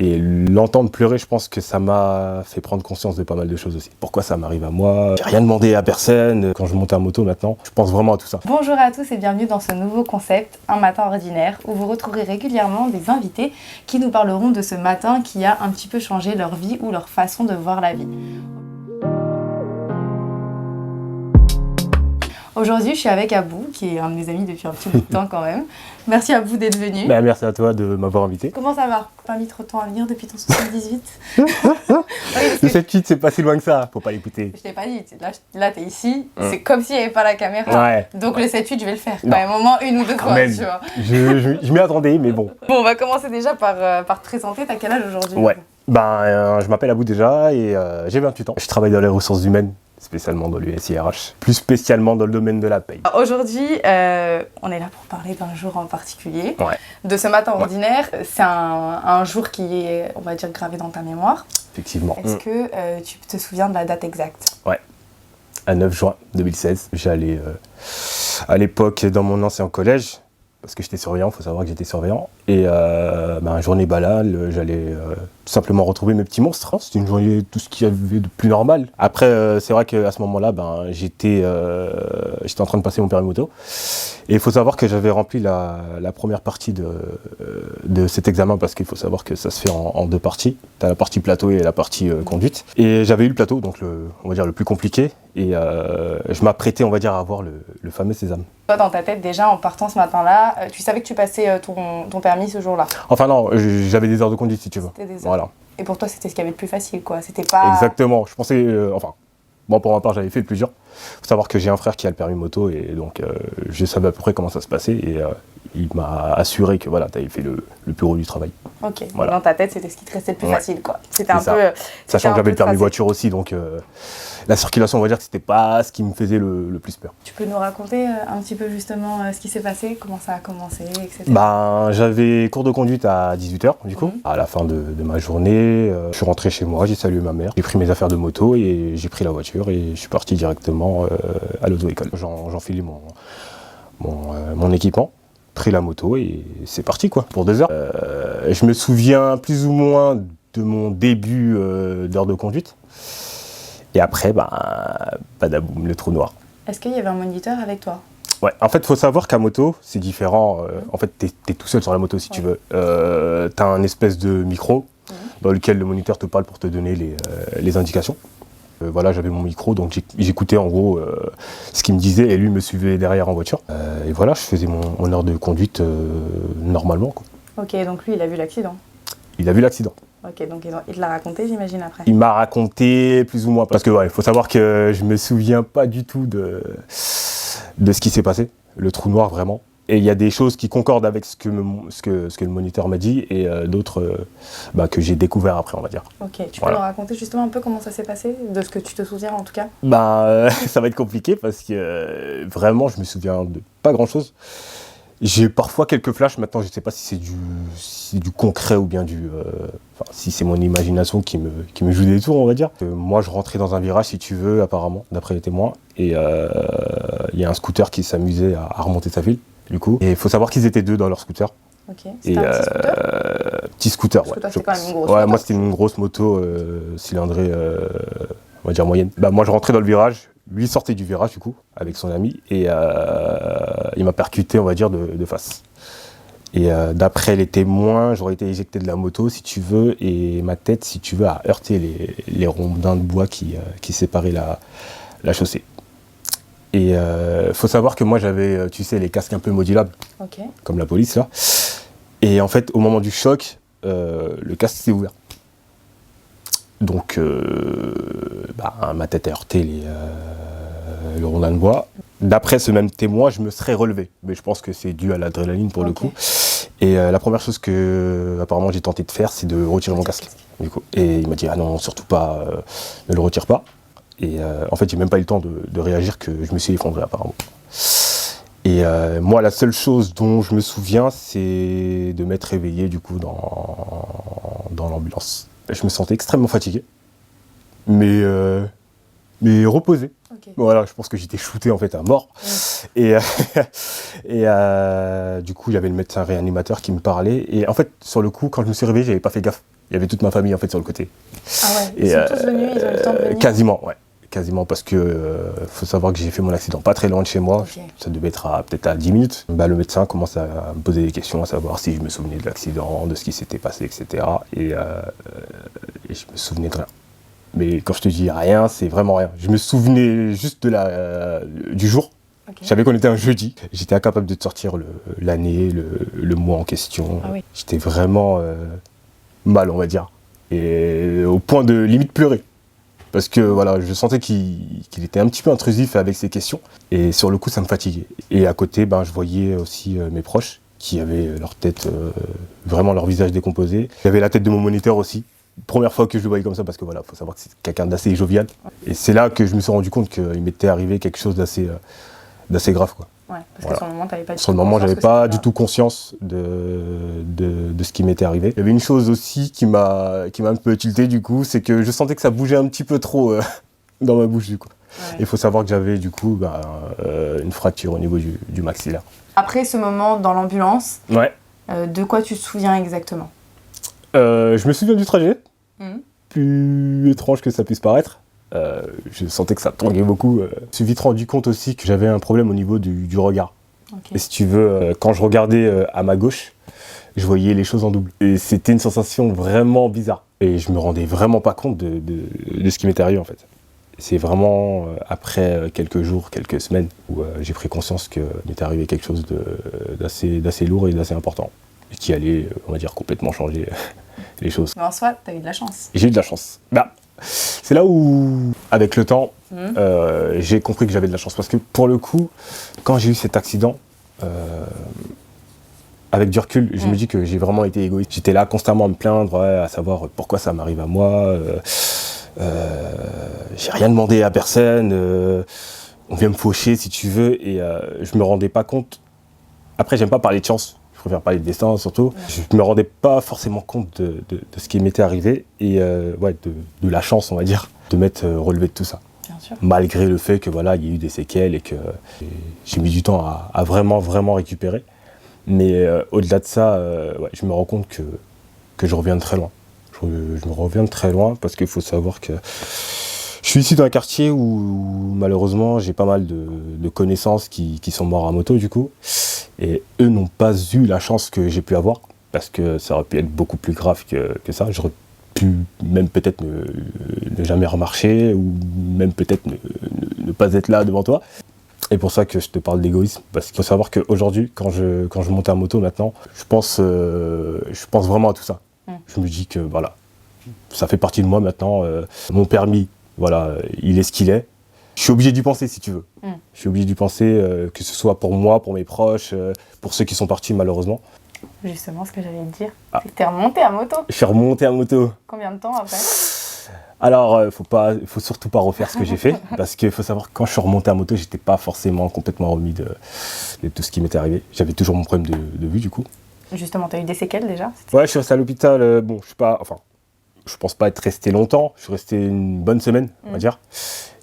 Et l'entendre pleurer, je pense que ça m'a fait prendre conscience de pas mal de choses aussi. Pourquoi ça m'arrive à moi? J'ai rien demandé à personne. Quand je monte à moto maintenant, je pense vraiment à tout ça. Bonjour à tous et bienvenue dans ce nouveau concept, Un matin ordinaire, où vous retrouverez régulièrement des invités qui nous parleront de ce matin qui a un petit peu changé leur vie ou leur façon de voir la vie. Aujourd'hui, je suis avec Abou, qui est un de mes amis depuis un petit bout de temps quand même. Merci Abou d'être venu. Bah, merci à toi de m'avoir invité. Comment ça va? Pas mis trop de temps à venir depuis ton 78? Le 7-8, c'est pas si loin que ça, faut pas l'écouter. Je t'ai pas dit, là t'es ici, c'est comme s'il n'y avait pas la caméra. Ouais. Donc le 7-8, je vais le faire quand même, au moins une ou deux fois, Même. tu vois. Je m'y attendais, mais bon. Bon, on va commencer déjà par te présenter. T'as quel âge aujourd'hui? Ouais. Je m'appelle Abou déjà et j'ai 28 ans. Je travaille dans les ressources humaines, spécialement dans l'USIRH, plus spécialement dans le domaine de la paye. Aujourd'hui, on est là pour parler d'un jour en particulier. Ouais. De ce matin ordinaire, c'est un jour qui est, on va dire, gravé dans ta mémoire. Effectivement. Est-ce que tu te souviens de la date exacte? Ouais. À 9 juin 2016, j'allais à l'époque dans mon ancien collège, parce que j'étais surveillant, il faut savoir que j'étais surveillant. Et journée balade, j'allais tout simplement retrouver mes petits monstres. C'était une journée, tout ce qu'il y avait de plus normal. Après, c'est vrai qu'à ce moment-là, j'étais en train de passer mon permis moto. Et il faut savoir que j'avais rempli la première partie de cet examen, parce qu'il faut savoir que ça se fait en deux parties. Tu as la partie plateau et la partie conduite. Et j'avais eu le plateau, donc on va dire le plus compliqué. Et je m'apprêtais, on va dire, à avoir le fameux sésame. Toi, dans ta tête, déjà, en partant ce matin-là, tu savais que tu passais ton permis ce jour-là? Enfin non, j'avais des heures de conduite, si tu veux. C'était des heures. Voilà. Et pour toi, c'était ce qu'il y avait de plus facile, quoi. C'était pas... Exactement. Je pensais... Bon, pour ma part, j'avais fait le plus dur. Il faut savoir que j'ai un frère qui a le permis moto et donc je savais à peu près comment ça se passait et il m'a assuré que voilà, tu avais fait le plus gros du travail. Ok, voilà. Dans ta tête, c'était ce qui te restait le plus facile, quoi. C'était un ça. peu... Sachant que j'avais le permis voiture aussi, donc la circulation, on va dire que c'était pas ce qui me faisait le plus peur. Tu peux nous raconter un petit peu justement ce qui s'est passé, comment ça a commencé, etc. J'avais cours de conduite à 18h du coup. À la fin de ma journée, je suis rentré chez moi, j'ai salué ma mère, j'ai pris mes affaires de moto et j'ai pris la voiture et je suis parti directement à l'auto-école. J'enfilais mon équipement, pris la moto et c'est parti quoi, pour 2 heures. Je me souviens plus ou moins de mon début d'heure de conduite. Et après, badaboum, le trou noir. Est-ce qu'il y avait un moniteur avec toi? Ouais, en fait, il faut savoir qu'à moto, c'est différent. En fait, t'es tout seul sur la moto si tu veux. T'as un espèce de micro dans lequel le moniteur te parle pour te donner les indications. Voilà, j'avais mon micro, donc j'écoutais en gros ce qu'il me disait et lui me suivait derrière en voiture. Et voilà, je faisais mon heure de conduite normalement, quoi. Ok, donc lui, il a vu l'accident? Il a vu l'accident. Ok, donc il te l'a raconté, j'imagine, après? Il m'a raconté plus ou moins, parce que il faut savoir que je me souviens pas du tout de ce qui s'est passé, le trou noir vraiment. Et il y a des choses qui concordent avec ce que le moniteur m'a dit et d'autres que j'ai découvert après, on va dire. Ok, tu peux nous raconter justement un peu comment ça s'est passé, de ce que tu te souviens en tout cas? Ça va être compliqué parce que vraiment je me souviens de pas grand chose. J'ai parfois quelques flashs, maintenant je sais pas si c'est du concret ou bien si c'est mon imagination qui me joue des tours, on va dire. Moi je rentrais dans un virage si tu veux apparemment, d'après les témoins, et il y a un scooter qui s'amusait à remonter sa file, du coup. Et il faut savoir qu'ils étaient 2 dans leur scooter. Ok, c'était un petit scooter, ouais. Parce que toi, c'est quand même une grosse moto. Moi c'était une grosse moto cylindrée, on va dire moyenne. Moi je rentrais dans le virage, lui sortait du virage du coup, avec son ami, et il m'a percuté, on va dire, de face. Et d'après les témoins, j'aurais été éjecté de la moto, si tu veux, et ma tête, si tu veux, a heurté les rondins de bois qui séparaient la chaussée. Et faut savoir que moi j'avais, tu sais, les casques un peu modulables, comme la police là. Et en fait, au moment du choc, le casque s'est ouvert. Donc, ma tête a heurté le rondin de bois. D'après ce même témoin, je me serais relevé. Mais je pense que c'est dû à l'adrénaline pour le coup. Et la première chose que apparemment j'ai tenté de faire, c'est de retirer mon casque. Du coup. Et il m'a dit, ah non, surtout pas, ne le retire pas. Et en fait, j'ai même pas eu le temps de réagir que je me suis effondré apparemment. Et moi, la seule chose dont je me souviens, c'est de m'être réveillé du coup dans l'ambulance. Je me sentais extrêmement fatigué, mais reposé. Voilà, je pense que j'étais shooté en fait à mort. Et du coup, il y avait le médecin réanimateur qui me parlait. Et en fait, sur le coup, quand je me suis réveillé, j'avais pas fait gaffe. Il y avait toute ma famille en fait sur le côté. Ah ouais, ils sont tous venus, ils ont eu le temps de venir. Quasiment, ouais. Quasiment parce que faut savoir que j'ai fait mon accident pas très loin de chez moi. Ok. Ça devait être peut-être à 10 minutes. Le médecin commence à me poser des questions, à savoir si je me souvenais de l'accident, de ce qui s'était passé, etc. Et je me souvenais de rien. Mais quand je te dis rien, c'est vraiment rien. Je me souvenais juste du jour. Ok. Je savais qu'on était un jeudi. J'étais incapable de te sortir l'année, le mois en question. Ah oui. J'étais vraiment mal, on va dire. Et au point de limite pleurer. Parce que voilà, je sentais qu'il était un petit peu intrusif avec ses questions. Et sur le coup, ça me fatiguait. Et à côté, je voyais aussi mes proches qui avaient leur tête, vraiment leur visage décomposé. Il y avait la tête de mon moniteur aussi. Première fois que je le voyais comme ça, parce que voilà, faut savoir que c'est quelqu'un d'assez jovial. Et c'est là que je me suis rendu compte qu'il m'était arrivé quelque chose d'assez grave, quoi. Ouais, parce Voilà. que sur le moment, t'avais pas du Sur le tout moment, conscience j'avais que pas c'était du tout conscience de ce qui m'était arrivé. Il y avait une chose aussi qui m'a un peu tilté du coup, c'est que je sentais que ça bougeait un petit peu trop dans ma bouche du coup. Ouais. Il faut savoir que j'avais du coup une fracture au niveau du maxillaire. Après ce moment dans l'ambulance, Ouais. de quoi tu te souviens exactement? Je me souviens du trajet, Mhm. plus étrange que ça puisse paraître. Je sentais que ça tanguait beaucoup. Je me suis vite rendu compte aussi que j'avais un problème au niveau du regard. Ok. Et si tu veux, quand je regardais à ma gauche, je voyais les choses en double. Et c'était une sensation vraiment bizarre. Et je me rendais vraiment pas compte de ce qui m'était arrivé en fait. C'est vraiment après quelques jours, quelques semaines, où j'ai pris conscience qu'il m'était arrivé quelque chose d'assez lourd et d'assez important. Et qui allait, on va dire, complètement changer les choses. Mais en soi, t'as eu de la chance. Et j'ai eu de la chance. C'est là où, avec le temps, Mhm. j'ai compris que j'avais de la chance. Parce que pour le coup, quand j'ai eu cet accident, avec du recul, je me dis que j'ai vraiment été égoïste. J'étais là constamment à me plaindre, à savoir pourquoi ça m'arrive à moi. J'ai rien demandé à personne. On vient me faucher si tu veux. Et je me rendais pas compte. Après, j'aime pas parler de chance. Je préfère parler de destin surtout. Je me rendais pas forcément compte de ce qui m'était arrivé. Et de la chance, on va dire, de m'être relevé de tout ça. Bien sûr. Malgré le fait que voilà, il y a eu des séquelles et que j'ai mis du temps à vraiment, vraiment récupérer. Mais au-delà de ça, je me rends compte que je reviens de très loin. Je me reviens de très loin parce qu'il faut savoir que je suis ici dans un quartier où malheureusement j'ai pas mal de connaissances qui sont morts à moto du coup. Et eux n'ont pas eu la chance que j'ai pu avoir parce que ça aurait pu être beaucoup plus grave que ça. J'aurais pu même peut-être ne jamais remarcher ou même peut-être ne pas être là devant toi. Et pour ça que je te parle d'égoïsme, parce qu'il faut savoir qu'aujourd'hui, quand je monte à moto maintenant, je pense vraiment à tout ça. Je me dis que voilà, ça fait partie de moi maintenant. Mon permis, voilà, il est ce qu'il est. Je suis obligé d'y penser si tu veux. Je suis obligé d'y penser, que ce soit pour moi, pour mes proches, pour ceux qui sont partis malheureusement. Justement, ce que j'allais te dire, c'est que t'es remonté à moto. Je suis remonté à moto. Combien de temps après? Alors, faut surtout pas refaire ce que j'ai fait, parce qu'il faut savoir que quand je suis remonté à moto, j'étais pas forcément complètement remis de tout ce qui m'était arrivé. J'avais toujours mon problème de vue du coup. Justement, t'as eu des séquelles déjà? Ouais, je suis resté à l'hôpital. Je pense pas être resté longtemps. Je suis resté une bonne semaine, on va dire.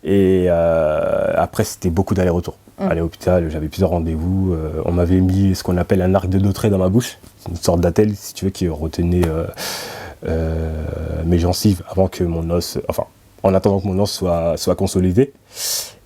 Et après, c'était beaucoup d'allers-retours. Aller à l'hôpital, j'avais plusieurs rendez-vous. On m'avait mis ce qu'on appelle un arc de Dautrey dans ma bouche. C'est une sorte d'attelle, si tu veux, qui retenait mes gencives avant que mon os, en attendant que mon os soit consolidé.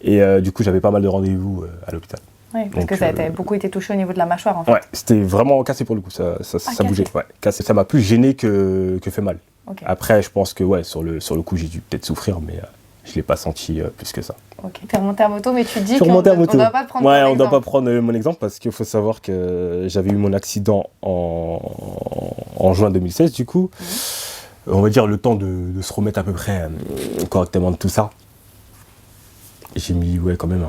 Et du coup, j'avais pas mal de rendez-vous à l'hôpital. Oui, parce que ça a beaucoup été touché au niveau de la mâchoire en fait. Ouais, c'était vraiment cassé pour le coup, ça bougeait. Ouais, cassé. Ça m'a plus gêné que fait mal. Okay. Après, je pense que sur le coup, j'ai dû peut-être souffrir, mais je l'ai pas senti plus que ça. Ok. T'es remonté à moto, mais tu dis qu'on ne doit pas prendre ton exemple. On doit pas prendre mon exemple parce qu'il faut savoir que j'avais eu mon accident en juin 2016 du coup. On va dire le temps de se remettre à peu près correctement de tout ça. J'ai mis quand même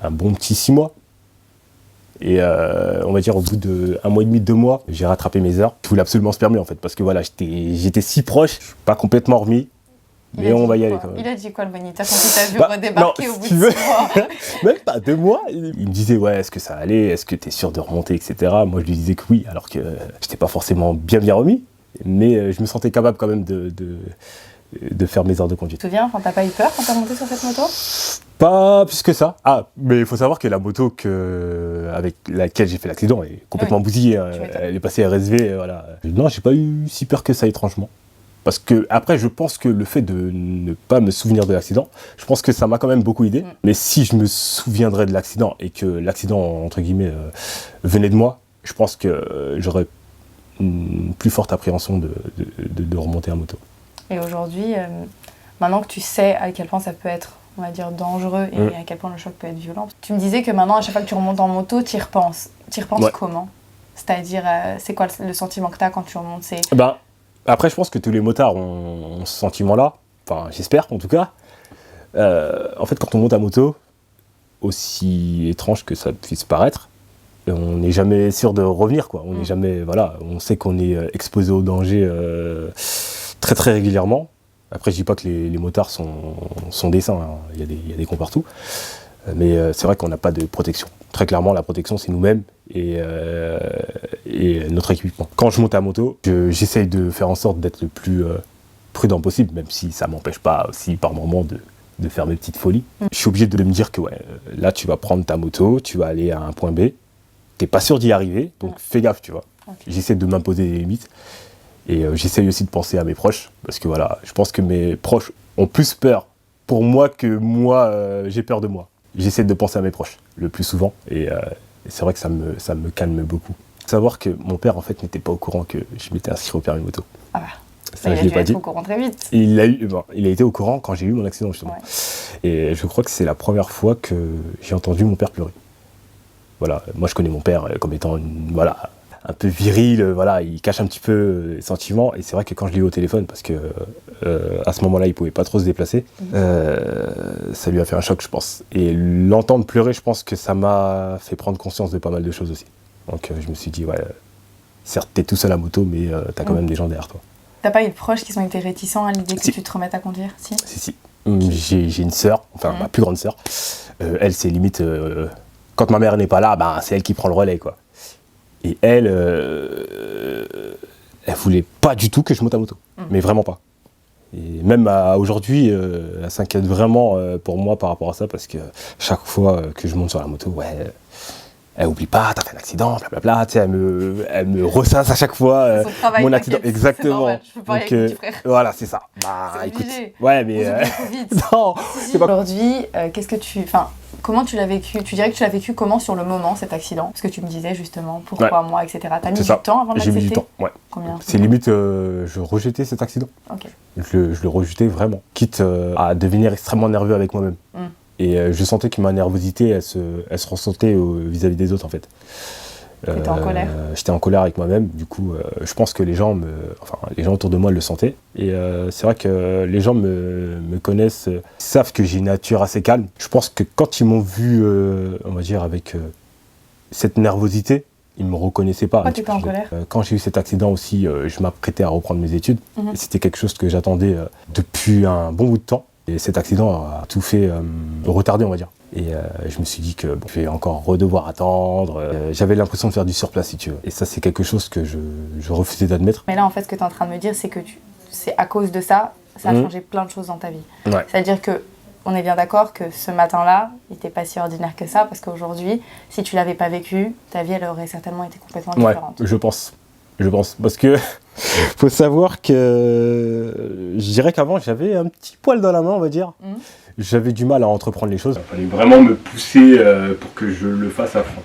un bon petit 6 mois. Et on va dire au bout d'1 mois et demi, 2 mois, j'ai rattrapé mes heures. Je voulais absolument ce permis en fait parce que voilà, j'étais si proche, je suis pas complètement remis. Mais on va y aller quand même. Il a dit quoi le moniteur quand il t'a vu redébarquer au bout de 6 mois? Même pas 2 mois. Il me disait est-ce que ça allait, est-ce que t'es sûr de remonter, etc. Moi je lui disais que oui, alors que j'étais pas forcément bien remis. Mais je me sentais capable quand même de faire mes heures de conduite. Tu te souviens, t'as pas eu peur quand t'as monté sur cette moto? Pas plus que ça. Ah, mais il faut savoir que la moto avec laquelle j'ai fait l'accident est complètement bousillée. Hein. Elle est passée RSV, voilà. Non, j'ai pas eu si peur que ça, étrangement. Parce que, après, je pense que le fait de ne pas me souvenir de l'accident, je pense que ça m'a quand même beaucoup aidé. Mais si je me souviendrais de l'accident et que l'accident, entre guillemets, venait de moi, je pense que j'aurais une plus forte appréhension de remonter à moto. Et aujourd'hui, maintenant que tu sais à quel point ça peut être, on va dire, dangereux et à quel point le choc peut être violent, tu me disais que maintenant, à chaque fois que tu remontes en moto, tu y repenses. Tu y repenses comment ? C'est-à-dire, c'est quoi le sentiment que tu as quand tu remontes ? Après, je pense que tous les motards ont ce sentiment-là. Enfin, j'espère, en tout cas. En fait, quand on monte à moto, aussi étrange que ça puisse paraître, on n'est jamais sûr de revenir, quoi. On n'est jamais, voilà, on sait qu'on est exposé au danger très très régulièrement. Après, je dis pas que les motards sont des saints, hein. Il y a des cons partout. Mais c'est vrai qu'on n'a pas de protection. Très clairement, la protection, c'est nous-mêmes et notre équipement. Quand je monte à moto, j'essaye de faire en sorte d'être le plus prudent possible, même si ça m'empêche pas aussi par moments de faire mes petites folies. Je suis obligé de me dire que là, tu vas prendre ta moto, tu vas aller à un point B, t'es pas sûr d'y arriver, donc fais gaffe, tu vois. Okay. J'essaie de m'imposer des limites et j'essaye aussi de penser à mes proches, parce que voilà, je pense que mes proches ont plus peur pour moi que moi, j'ai peur de moi. J'essaie de penser à mes proches le plus souvent et c'est vrai que ça me calme beaucoup. Savoir que mon père en fait n'était pas au courant que je m'étais inscrit au permis moto. Ah bah. Ça, je l'ai pas dit. Au courant très vite. Il a été au courant quand j'ai eu mon accident justement. Ouais. Et je crois que c'est la première fois que j'ai entendu mon père pleurer. Voilà, moi je connais mon père comme étant un peu viril, voilà, il cache un petit peu les sentiments et c'est vrai que quand je l'ai eu au téléphone, parce que à ce moment-là il pouvait pas trop se déplacer, ça lui a fait un choc, je pense. Et l'entendre pleurer, je pense que ça m'a fait prendre conscience de pas mal de choses aussi. Donc je me suis dit, certes t'es tout seul à moto, mais t'as quand même des gens derrière toi. T'as pas eu de proches qui ont été réticents à l'idée que tu te remettes à conduire ? Si. J'ai une sœur, enfin ma plus grande sœur. Elle, c'est limite, quand ma mère n'est pas là, c'est elle qui prend le relais, quoi. Et elle voulait pas du tout que je monte à moto, mais vraiment pas. Et même aujourd'hui, elle s'inquiète vraiment pour moi par rapport à ça, parce que chaque fois que je monte sur la moto, elle oublie pas, t'as fait un accident, blablabla, tu sais, elle me ressasse à chaque fois mon accident. Exactement. Normal, je peux parler avec mon petit frère. Voilà, c'est ça. C'est écoute, obligé. ouais, mais non. Aujourd'hui, qu'est-ce que comment tu l'as vécu ? Tu dirais que tu l'as vécu comment sur le moment, cet accident ? Parce que tu me disais justement pourquoi moi, etc. T'as mis du temps avant de l'accepter ? J'ai mis du temps, ouais. Combien ? C'est limite, je rejetais cet accident. Ok. Je le rejetais vraiment, quitte à devenir extrêmement nerveux avec moi-même. Et je sentais que ma nervosité, elle se ressentait vis-à-vis des autres, en fait. T'étais en colère ? J'étais en colère avec moi-même, du coup, je pense que les gens autour de moi le sentaient. Et c'est vrai que les gens me connaissent, savent que j'ai une nature assez calme. Je pense que quand ils m'ont vu, on va dire, avec cette nervosité, ils ne me reconnaissaient pas. Pourquoi tu étais en colère ? Quand j'ai eu cet accident aussi, je m'apprêtais à reprendre mes études. Et c'était quelque chose que j'attendais depuis un bon bout de temps. Et cet accident a tout fait retarder, on va dire. Et je me suis dit que je vais encore redevoir attendre. J'avais l'impression de faire du surplace, si tu veux. Et ça, c'est quelque chose que je refusais d'admettre. Mais là, en fait, ce que tu es en train de me dire, c'est que c'est à cause de ça, ça a changé plein de choses dans ta vie. Ouais. C'est-à-dire que on est bien d'accord que ce matin-là, il n'était pas si ordinaire que ça, parce qu'aujourd'hui, si tu l'avais pas vécu, ta vie, elle aurait certainement été complètement différente. Ouais, je pense. Parce que faut savoir que je dirais qu'avant, j'avais un petit poil dans la main, on va dire. J'avais du mal à entreprendre les choses. Il fallait vraiment me pousser pour que je le fasse à fond.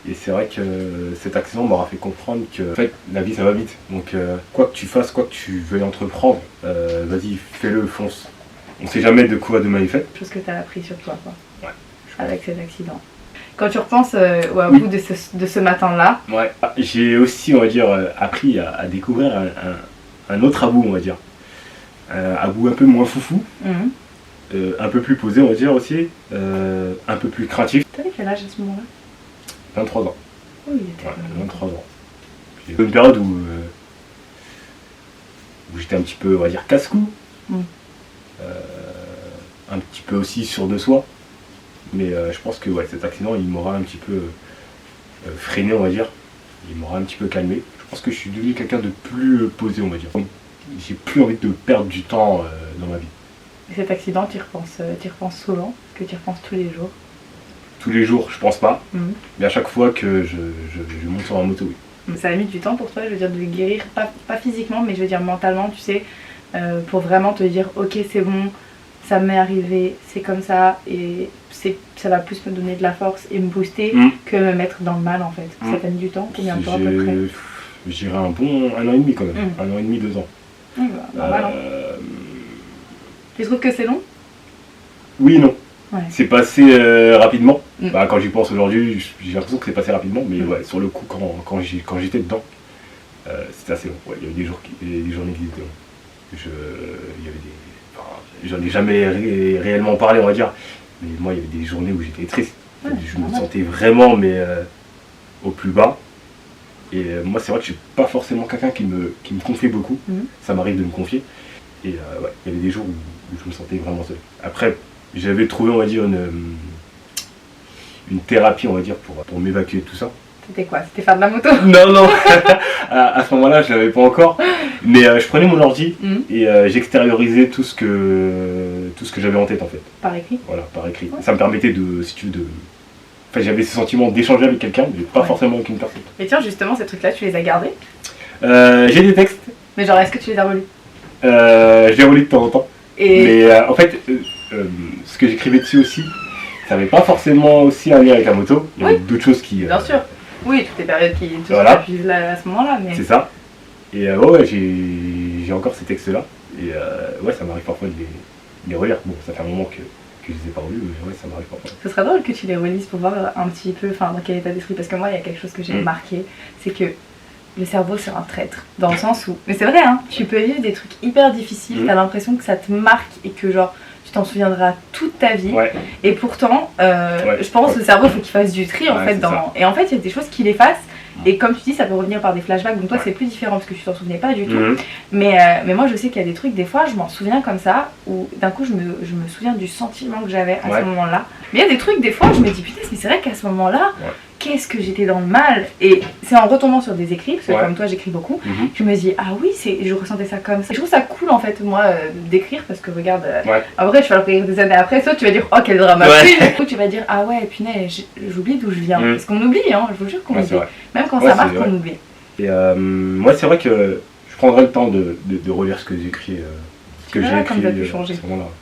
Et c'est vrai que cet accident m'aura fait comprendre que en fait, la vie, ça va vite. Donc quoi que tu fasses, quoi que tu veuilles entreprendre, vas-y, fais-le, fonce. On ne sait jamais de quoi demain est fait. Chose que tu as appris sur toi, quoi. Ouais. Avec cet accident. Quand tu repenses au bout de ce matin-là... Ouais, j'ai aussi, on va dire, appris à découvrir un autre Abou, on va dire. Abou un peu moins foufou, un peu plus posé, on va dire aussi, un peu plus craintif. T'avais quel âge à ce moment-là ? 23 ans. Oui, il était 23 ans. J'ai eu une période où j'étais un petit peu, on va dire, casse-cou. Un petit peu aussi sûr de soi. Mais je pense que cet accident, il m'aura un petit peu freiné, on va dire. Il m'aura un petit peu calmé. Je pense que je suis devenu quelqu'un de plus posé, on va dire. J'ai plus envie de perdre du temps dans ma vie. Et cet accident, tu y repenses souvent? Est-ce que tu y repenses tous les jours? Tous les jours, je pense pas. Mais à chaque fois que je monte sur la moto, oui. Ça a mis du temps pour toi, je veux dire, de guérir, pas physiquement, mais je veux dire mentalement, tu sais, pour vraiment te dire, ok, c'est bon, ça m'est arrivé, c'est comme ça, et ça va plus me donner de la force et me booster que me mettre dans le mal, en fait. Ça t'a mis du temps? Combien de temps à peu près? Je dirais un bon 1 an et demi quand même. 1 an et demi, 2 ans. Normal, hein. Tu trouves que c'est long? Oui et non. Ouais. C'est passé rapidement. Quand j'y pense aujourd'hui, j'ai l'impression que c'est passé rapidement, mais ouais, sur le coup, quand j'étais dedans, c'était assez long. Ouais, il y avait des journées qui étaient longues. J'en ai jamais réellement parlé, on va dire, mais moi, il y avait des journées où j'étais triste. Ouais, je me sentais vraiment, mais au plus bas. Et moi, c'est vrai que je suis pas forcément quelqu'un qui me confie beaucoup. Ça m'arrive de me confier. Et ouais, il y avait des jours où je me sentais vraiment seul. Après, j'avais trouvé, on va dire, une thérapie, on va dire, pour m'évacuer de tout ça. C'était quoi? C'était faire de la moto? Non. à ce moment-là, je l'avais pas encore. Mais je prenais mon ordi et j'extériorisais tout ce que j'avais en tête, en fait. Par écrit? Voilà, par écrit. Ouais. Ça me permettait si tu veux, Enfin, j'avais ce sentiment d'échanger avec quelqu'un, mais pas forcément avec une personne. Et tiens, justement, ces trucs-là, tu les as gardés? J'ai des textes. Mais genre, est-ce que tu les as relus? Je les relis de temps en temps. Et... Mais en fait, ce que j'écrivais dessus aussi, ça n'avait pas forcément aussi un lien avec la moto. Il y avait d'autres choses qui... Bien sûr. Oui, toutes les périodes qui vivent là, à ce moment-là. Mais... C'est ça. Et ouais, j'ai encore ces textes-là. Et ouais, ça m'arrive parfois de les relire. Bon, ça fait un moment que je les ai pas relus, mais ouais, ça m'arrive parfois. Ce serait drôle que tu les relises pour voir un petit peu dans quel état d'esprit. Parce que moi, il y a quelque chose que j'ai remarqué, c'est que le cerveau, c'est un traître. Dans le sens où... Mais c'est vrai, hein, tu peux vivre des trucs hyper difficiles, t'as l'impression que ça te marque et que genre... tu t'en souviendras toute ta vie. Ouais. Et pourtant, je pense que le cerveau, il faut qu'il fasse du tri en fait. Et en fait, il y a des choses qu'il efface. Et comme tu dis, ça peut revenir par des flashbacks. Donc toi, c'est plus différent parce que tu t'en souvenais pas du tout. Mais moi, je sais qu'il y a des trucs, des fois, je m'en souviens comme ça, où d'un coup, je me souviens du sentiment que j'avais à ce moment-là. Mais il y a des trucs, des fois, je me dis, putain, mais c'est vrai qu'à ce moment-là, qu'est-ce que j'étais dans le mal. Et c'est en retombant sur des écrits, parce que comme toi, j'écris beaucoup, je me dis, ah oui, je ressentais ça comme ça. Et je trouve ça cool, en fait, moi, d'écrire, parce que regarde, en vrai, je vais le relire des années après, soit tu vas dire, oh, quel drama. Ou tu vas dire, ah ouais, punaise, j'oublie d'où je viens. Parce qu'on oublie, hein, je vous jure qu'on oublie. Même quand ça marque, on oublie. Et moi, c'est vrai que je prendrais le temps de relire ce que j'écris. Que j'ai écrit comme t'as pu changer.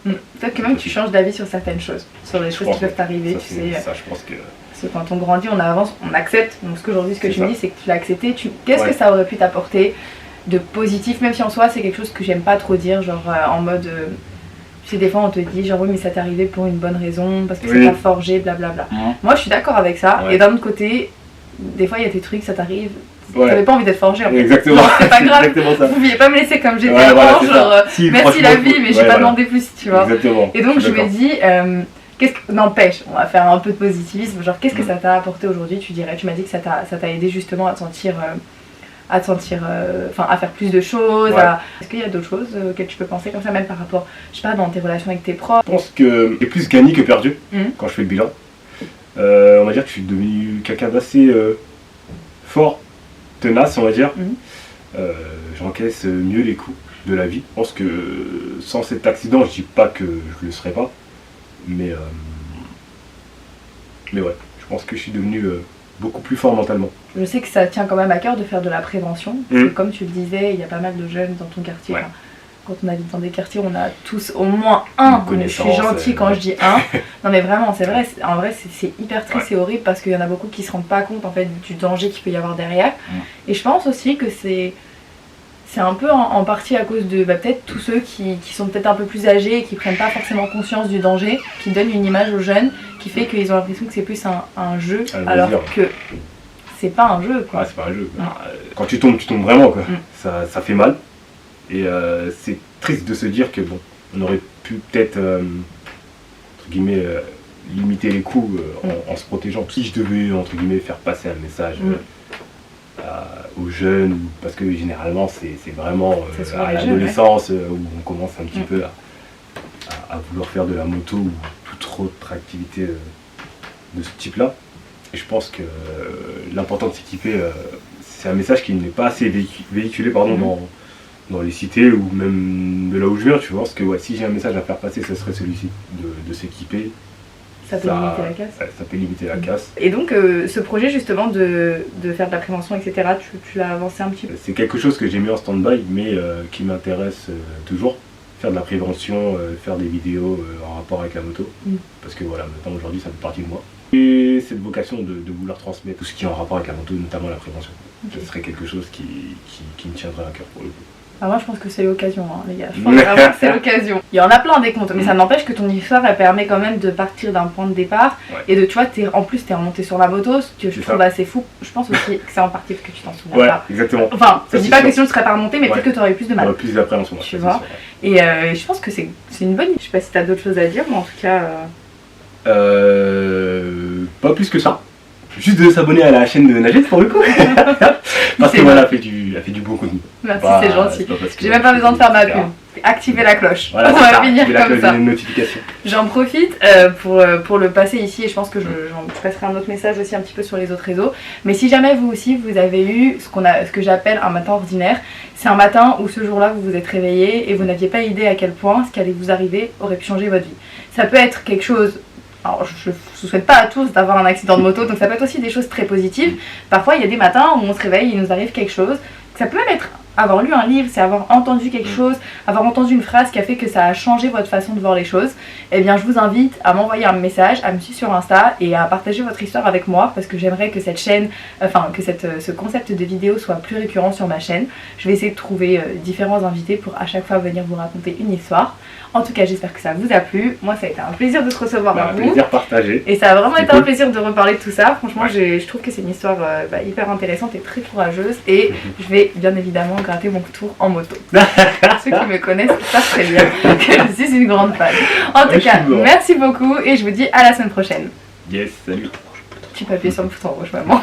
Peut-être que même tu changes d'avis sur certaines choses, sur les choses qui peuvent t'arriver, tu sais. Ça, je pense que... Parce que quand on grandit, on avance, on accepte. Donc qu'aujourd'hui, ce que tu me dis, c'est que tu l'as accepté. Qu'est-ce que ça aurait pu t'apporter de positif, même si en soi, c'est quelque chose que j'aime pas trop dire, genre en mode... tu sais, des fois, on te dit, genre, oui, mais ça t'est arrivé pour une bonne raison, parce que ça t'a forgé, blablabla. Moi, je suis d'accord avec ça. Et d'un autre côté, des fois, il y a des trucs, ça t'arrive... T'avais pas envie d'être forgé en fait. Exactement. Non, c'est pas grave. Vous pouviez pas me laisser comme j'étais avant, genre merci la vie, mais j'ai pas demandé plus, tu vois. Exactement. Et donc je me dis, qu'est-ce que n'empêche, on va faire un peu de positivisme, genre qu'est-ce que ça t'a apporté aujourd'hui, tu dirais. Tu m'as dit que ça t'a aidé justement à te sentir, à faire plus de choses. Est-ce qu'il y a d'autres choses auxquelles tu peux penser comme ça, même par rapport, je sais pas, dans tes relations avec tes proches? Je pense que j'ai plus gagné que perdu quand je fais le bilan. On va dire que je suis devenu quelqu'un d'assez fort, tenace, on va dire. J'encaisse mieux les coups de la vie. Je pense que sans cet accident, je dis pas que je le serais pas, mais ouais, je pense que je suis devenu beaucoup plus fort mentalement. Je sais que ça tient quand même à cœur de faire de la prévention, parce que comme tu le disais, il y a pas mal de jeunes dans ton quartier. Quand on habite dans des quartiers, on a tous au moins un. Je suis gentille quand je dis un. Non mais vraiment, c'est vrai. En vrai, c'est hyper triste et horrible parce qu'il y en a beaucoup qui se rendent pas compte en fait du danger qu'il peut y avoir derrière. Et je pense aussi que c'est un peu en partie à cause de peut-être tous ceux qui sont peut-être un peu plus âgés et qui prennent pas forcément conscience du danger, qui donnent une image aux jeunes qui fait qu'ils ont l'impression que c'est plus un jeu, alors que c'est pas un jeu quoi. C'est pas un jeu. Quand tu tombes vraiment quoi. Ça fait mal. Et c'est triste de se dire que bon, on aurait pu peut-être entre guillemets limiter les coups en se protégeant. Si je devais entre guillemets faire passer un message aux jeunes, parce que généralement c'est vraiment à l'adolescence où on commence un petit peu à vouloir faire de la moto ou toute autre activité de ce type-là. Et je pense que l'important de s'équiper, c'est un message qui n'est pas assez véhiculé dans les cités ou même de là où je viens, tu vois. Parce que ouais, si j'ai un message à faire passer, ce serait celui-ci, de s'équiper. Ça peut limiter la casse. Ça peut limiter la casse. Et donc, ce projet justement de faire de la prévention, etc., tu l'as avancé un petit peu? C'est quelque chose que j'ai mis en stand-by, mais qui m'intéresse toujours. Faire de la prévention, faire des vidéos en rapport avec la moto. Parce que voilà, maintenant aujourd'hui, ça fait partie de moi. Et cette vocation de vouloir transmettre tout ce qui est en rapport avec la moto, notamment la prévention. Ce serait quelque chose qui me tiendrait à cœur pour le coup. Ah, moi je pense que c'est l'occasion, hein, les gars. Je pense vraiment que c'est l'occasion. Il y en a plein des comptes, mais ça n'empêche que ton histoire elle permet quand même de partir d'un point de départ et de, tu vois, en plus t'es remonté sur la moto, ce que je trouve assez fou. Je pense aussi que c'est en partie parce que tu t'en souviens pas. Exactement. Enfin, je dis pas que sinon tu serais pas remonté, mais peut-être que tu aurais eu plus de mal. Plus d'appréhension. Tu vois. Et je pense que c'est une bonne idée. Je sais pas si t'as d'autres choses à dire, mais en tout cas. Pas plus que ça. Juste de s'abonner à la chaîne de Najed pour le coup. Parce que voilà, elle fait du bon contenu. Merci, c'est gentil. J'ai même pas besoin de faire ma pub. Activer la cloche. Voilà, on va finir comme ça. Notification. J'en profite pour le passer ici et je pense que je passerai un autre message aussi un petit peu sur les autres réseaux. Mais si jamais vous aussi vous avez eu ce que j'appelle un matin ordinaire, c'est un matin où ce jour-là vous vous êtes réveillé et vous n'aviez pas idée à quel point ce qui allait vous arriver aurait pu changer votre vie. Ça peut être quelque chose. Alors, je ne vous souhaite pas à tous d'avoir un accident de moto, donc ça peut être aussi des choses très positives. Parfois, il y a des matins où on se réveille, il nous arrive quelque chose. Ça peut même être avoir lu un livre, c'est avoir entendu quelque chose, avoir entendu une phrase qui a fait que ça a changé votre façon de voir les choses. Eh bien, je vous invite à m'envoyer un message, à me suivre sur Insta et à partager votre histoire avec moi parce que j'aimerais que cette chaîne, ce concept de vidéo soit plus récurrent sur ma chaîne. Je vais essayer de trouver différents invités pour à chaque fois venir vous raconter une histoire. En tout cas, j'espère que ça vous a plu. Moi, ça a été un plaisir de te recevoir à vous. Un plaisir partagé. Et ça a vraiment été un plaisir de reparler de tout ça. Franchement, je trouve que c'est une histoire hyper intéressante et très courageuse. Et je vais bien évidemment gratter mon tour en moto. Ceux qui me connaissent savent très bien que je suis une grande fan. En tout cas, merci beaucoup et je vous dis à la semaine prochaine. Yes, salut. Tu peux appuyer sur le bouton rouge, maman.